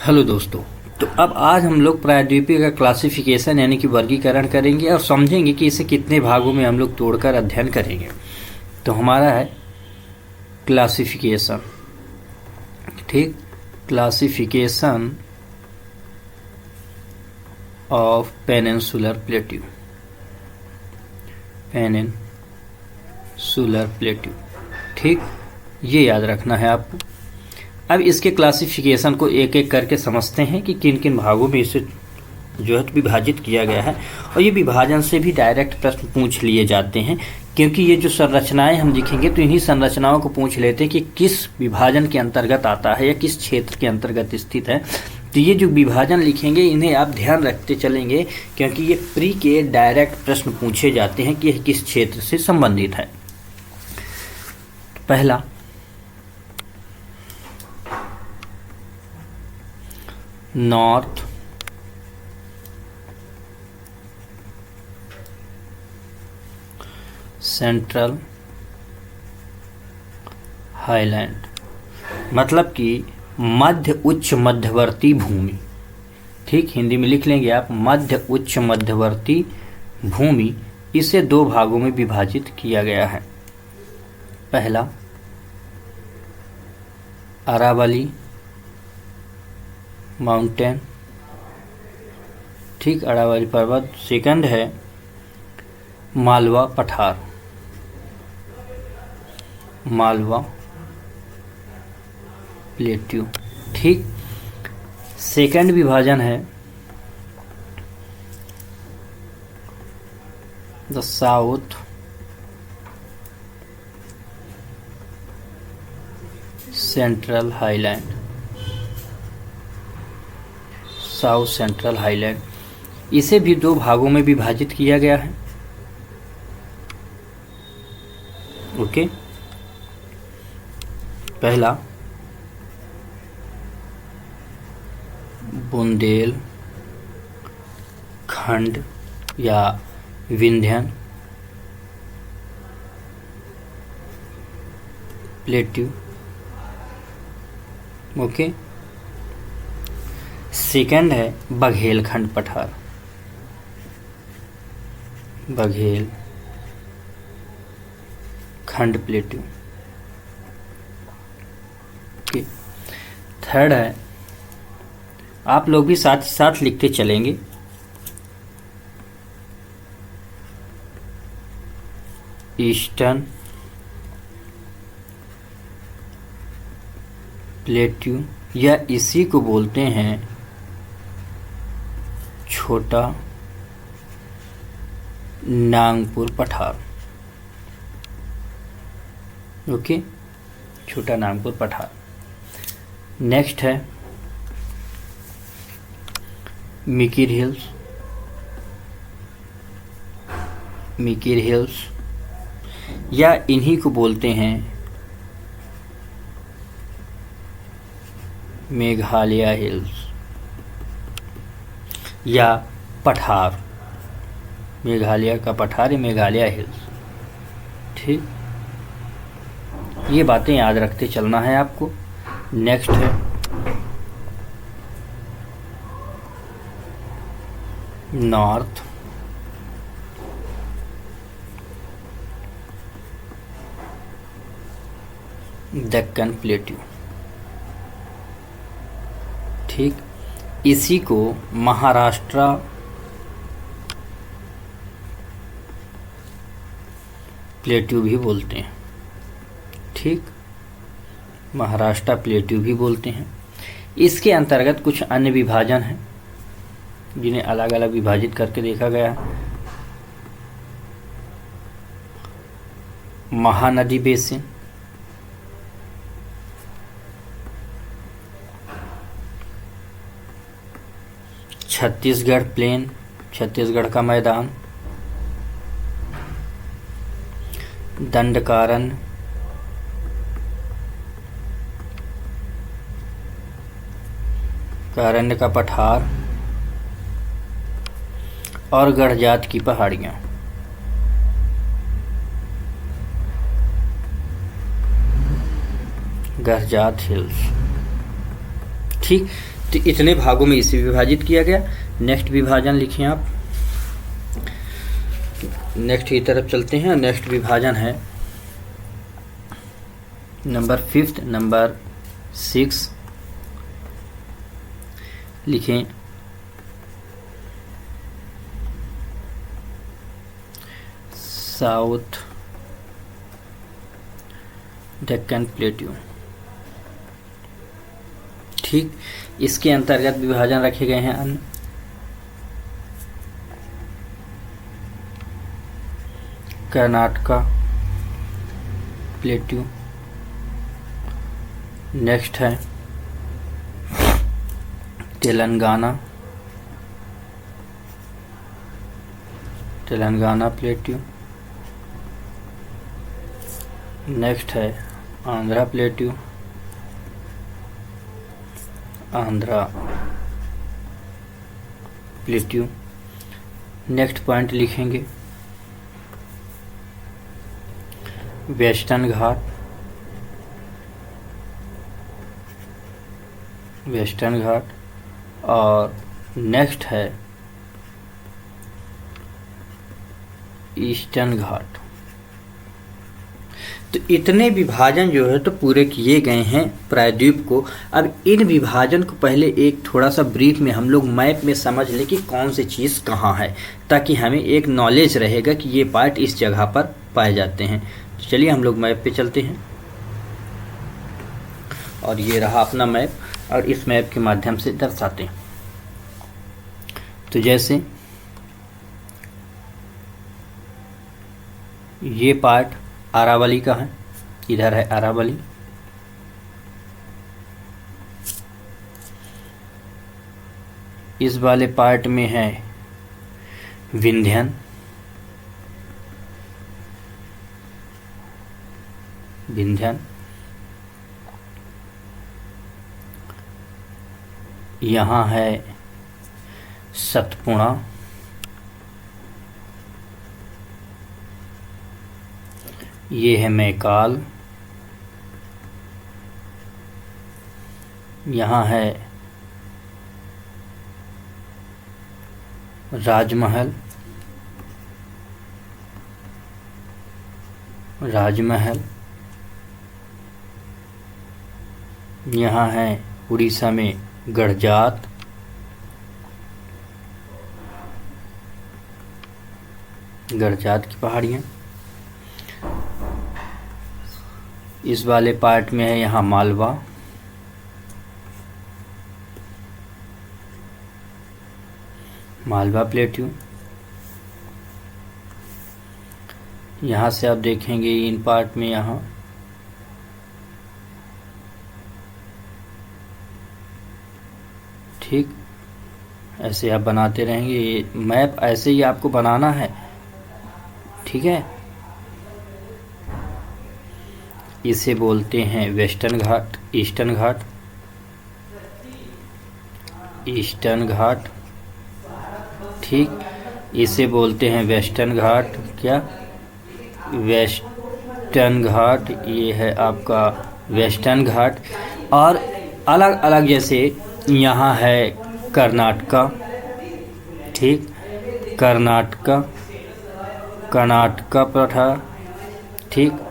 Hello दोस्तों। तो अब आज हम लोग प्रायद्वीपीय का क्लासिफिकेशन यानी कि वर्गीकरण करेंगे और समझेंगे कि इसे कितने भागों में हम लोग तोड़कर अध्ययन करेंगे। तो हमारा है क्लासिफिकेशन। ठीक, classification of peninsular plateau. Peninsular plateau, ठीक, ये याद रखना है आपको। अब इसके क्लासिफिकेशन को एक एक करके समझते हैं कि किन किन भागों में इसे जो है विभाजित किया गया है। और ये विभाजन से भी डायरेक्ट प्रश्न पूछ लिए जाते हैं, क्योंकि ये जो संरचनाएं हम लिखेंगे तो इन्हीं संरचनाओं को पूछ लेते हैं कि किस विभाजन के अंतर्गत आता है या किस क्षेत्र के अंतर्गत स्थित है। तो ये जो विभाजन लिखेंगे इन्हें आप ध्यान रखते चलेंगे, क्योंकि ये प्री के डायरेक्ट प्रश्न पूछे जाते हैं कि यह किस क्षेत्र से संबंधित है। पहला, नॉर्थ सेंट्रल हाईलैंड, मतलब कि मध्य उच्च मध्यवर्ती भूमि। ठीक, हिंदी में लिख लेंगे आप, मध्य उच्च मध्यवर्ती भूमि। इसे दो भागों में विभाजित किया गया है। पहला, अरावली माउंटेन, ठीक, अरावली पर्वत। सेकंड है मालवा पठार, मालवा प्लेट्यू। ठीक, सेकंड विभाजन है the south central highland, south central highland. इसे भी दो भागों में विभाजित किया गया है। ओके, पहला बुंदेलखंड या विंध्यन प्लेट्यू। ओके, सेकंड है बघेलखंड पठार, बघेलखंड प्लेट्यू। ओके, थर्ड है, आप लोग भी साथ ही साथ लिखते चलेंगे, ईस्टर्न प्लेट्यू, या इसी को बोलते हैं छोटा नागपुर पठार। ओके, छोटा नागपुर पठार। नेक्स्ट है मिकिर हिल्स, या इन्हीं को बोलते हैं मेघालय हिल्स या पठार। मेघालय का पठार है मेघालय हिल्स। ठीक, ये बातें याद रखते चलना है आपको। नेक्स्ट है नॉर्थ दक्कन प्लेट्यू। ठीक, इसी को महाराष्ट्र प्लेट्यू भी बोलते हैं। ठीक, महाराष्ट्र प्लेट्यू भी बोलते हैं। इसके अंतर्गत कुछ अन्य विभाजन हैं जिन्हें अलग अलग विभाजित करके देखा गया है। महानदी बेसिन, छत्तीसगढ़ प्लेन, छत्तीसगढ़ का मैदान, दंडकारण्य, कारण्य का पठार और गढ़जात की पहाड़ियाँ। गढ़जात हिल्स। ठीक, तो इतने भागों में इसे विभाजित किया गया। नेक्स्ट विभाजन लिखिए आप। नेक्स्ट की तरफ चलते हैं। नेक्स्ट विभाजन है नंबर 5, नंबर 6 लिखें। South Deccan plateau. ठीक, इसके अंतर्गत विभाजन रखे गए हैं अन्य। कर्नाटका प्लेट्यू। नेक्स्ट है तेलंगाना प्लेट्यू। नेक्स्ट है Andhra plateau, Andhra plateau. Next point लिखेंगे वेस्टर्न घाट, वेस्टर्न घाट। और नेक्स्ट है ईस्टर्न घाट। तो इतने विभाजन जो है तो पूरे किए गए हैं प्रायद्वीप को। अब इन विभाजन को पहले एक थोड़ा सा ब्रीफ में हम लोग मैप में समझ लें कि कौन सी चीज़ कहाँ है, ताकि हमें एक नॉलेज रहेगा कि ये पार्ट इस जगह पर पाए जाते हैं। तो चलिए हम लोग मैप पे चलते हैं। और ये रहा अपना मैप, और इस मैप के माध्यम से दर्शाते हैं। तो जैसे ये पार्ट अरावली का है, इधर है अरावली। इस वाले पार्ट में है विंध्यन, विंध्यन। यहाँ है सतपुड़ा, ये है मैकाल, यहाँ है राजमहल, राजमहल। यहाँ है उड़ीसा में गड़जात, गड़जात की पहाड़ियाँ। इस वाले पार्ट में है यहाँ मालवा, मालवा प्लेट्यू। यहाँ से आप देखेंगे इन पार्ट में यहाँ ठीक, ऐसे आप बनाते रहेंगे। ये मैप ऐसे ही आपको बनाना है, ठीक है। इसे बोलते हैं वेस्टर्न घाट, ईस्टर्न घाट, ईस्टर्न घाट, ठीक। इसे बोलते हैं वेस्टर्न घाट, क्या, वेस्टर्न घाट। ये है आपका वेस्टर्न घाट। और अलग अलग, जैसे यहाँ है कर्नाटका, ठीक, कर्नाटका, कर्नाटका पठार, ठीक।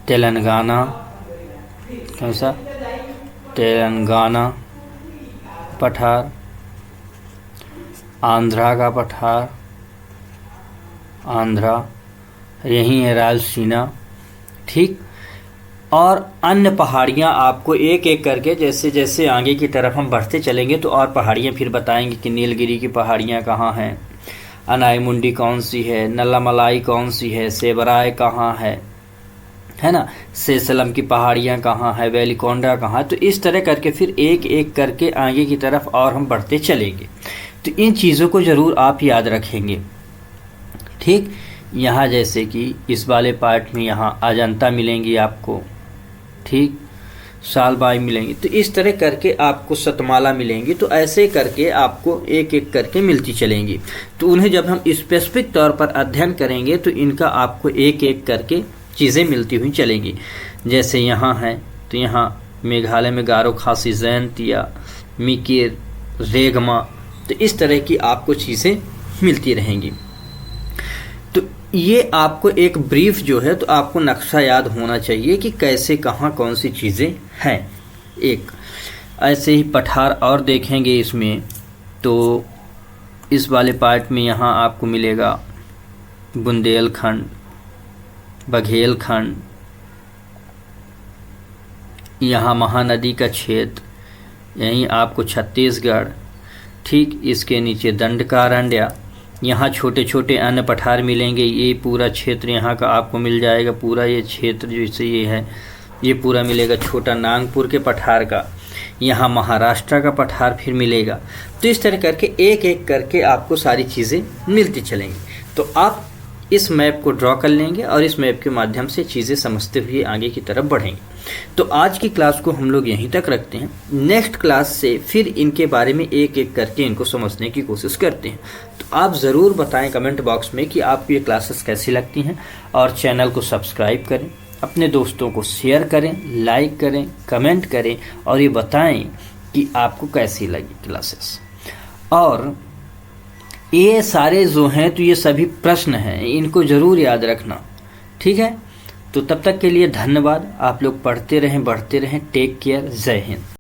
तेलंगाना, कैसा, तेलंगाना पठार। आंध्रा का पठार, आंध्रा। यही है रायलसीना, ठीक। और अन्य पहाड़ियाँ आपको एक एक करके जैसे जैसे आगे की तरफ हम बढ़ते चलेंगे तो और पहाड़ियाँ फिर बताएंगे कि नीलगिरी की पहाड़ियाँ कहाँ हैं, अनाईमुंडी कौन सी है, नल्लामलाई कौन सी है, सेबराय कहाँ है ना, सेसलम की पहाड़ियाँ कहाँ है, वेलिकोंडा कहाँ है। तो इस तरह करके फिर एक एक करके आगे की तरफ और हम बढ़ते चलेंगे। तो इन चीज़ों को ज़रूर आप याद रखेंगे, ठीक। यहाँ जैसे कि इस वाले पार्ट में यहाँ अजंता मिलेंगी आपको, ठीक, सालबाई मिलेंगी। तो इस तरह करके आपको सतमाला मिलेंगी। तो ऐसे करके आपको एक एक करके मिलती चलेंगी। तो उन्हें जब हम स्पेसिफिक तौर पर अध्ययन करेंगे तो इनका आपको एक एक करके चीज़ें मिलती हुई चलेंगी। जैसे यहाँ है तो यहाँ मेघालय में गारो खासी जयंतिया, मिकिर, रेगमा, तो इस तरह की आपको चीज़ें मिलती रहेंगी। तो ये आपको एक ब्रीफ जो है तो आपको नक्शा याद होना चाहिए कि कैसे कहाँ कौन सी चीज़ें हैं। एक ऐसे ही पठार और देखेंगे इसमें, तो इस वाले पार्ट में यहाँ आपको मिलेगा बुंदेलखंड, बघेलखंड, यहाँ महानदी का क्षेत्र, यहीं आपको छत्तीसगढ़, ठीक इसके नीचे दंडकारण्य, यहाँ छोटे छोटे अन्य पठार मिलेंगे। ये पूरा क्षेत्र यहाँ का आपको मिल जाएगा, पूरा ये क्षेत्र जैसे ये है ये पूरा मिलेगा छोटा नागपुर के पठार का। यहाँ महाराष्ट्र का पठार फिर मिलेगा। तो इस तरह करके एक एक करके आपको सारी चीज़ें मिलती चलेंगी। तो आप इस मैप को ड्रॉ कर लेंगे और इस मैप के माध्यम से चीज़ें समझते हुए आगे की तरफ बढ़ेंगे। तो आज की क्लास को हम लोग यहीं तक रखते हैं। नेक्स्ट क्लास से फिर इनके बारे में एक एक करके इनको समझने की कोशिश करते हैं। तो आप ज़रूर बताएं कमेंट बॉक्स में कि आपको ये क्लासेस कैसी लगती हैं, और चैनल को सब्सक्राइब करें, अपने दोस्तों को शेयर करें, लाइक करें, कमेंट करें और ये बताएं कि आपको कैसी लगी क्लासेस। और ये सारे जो हैं तो ये सभी प्रश्न हैं, इनको ज़रूर याद रखना, ठीक है। तो तब तक के लिए धन्यवाद। आप लोग पढ़ते रहें, बढ़ते रहें। Take care. जय हिंद।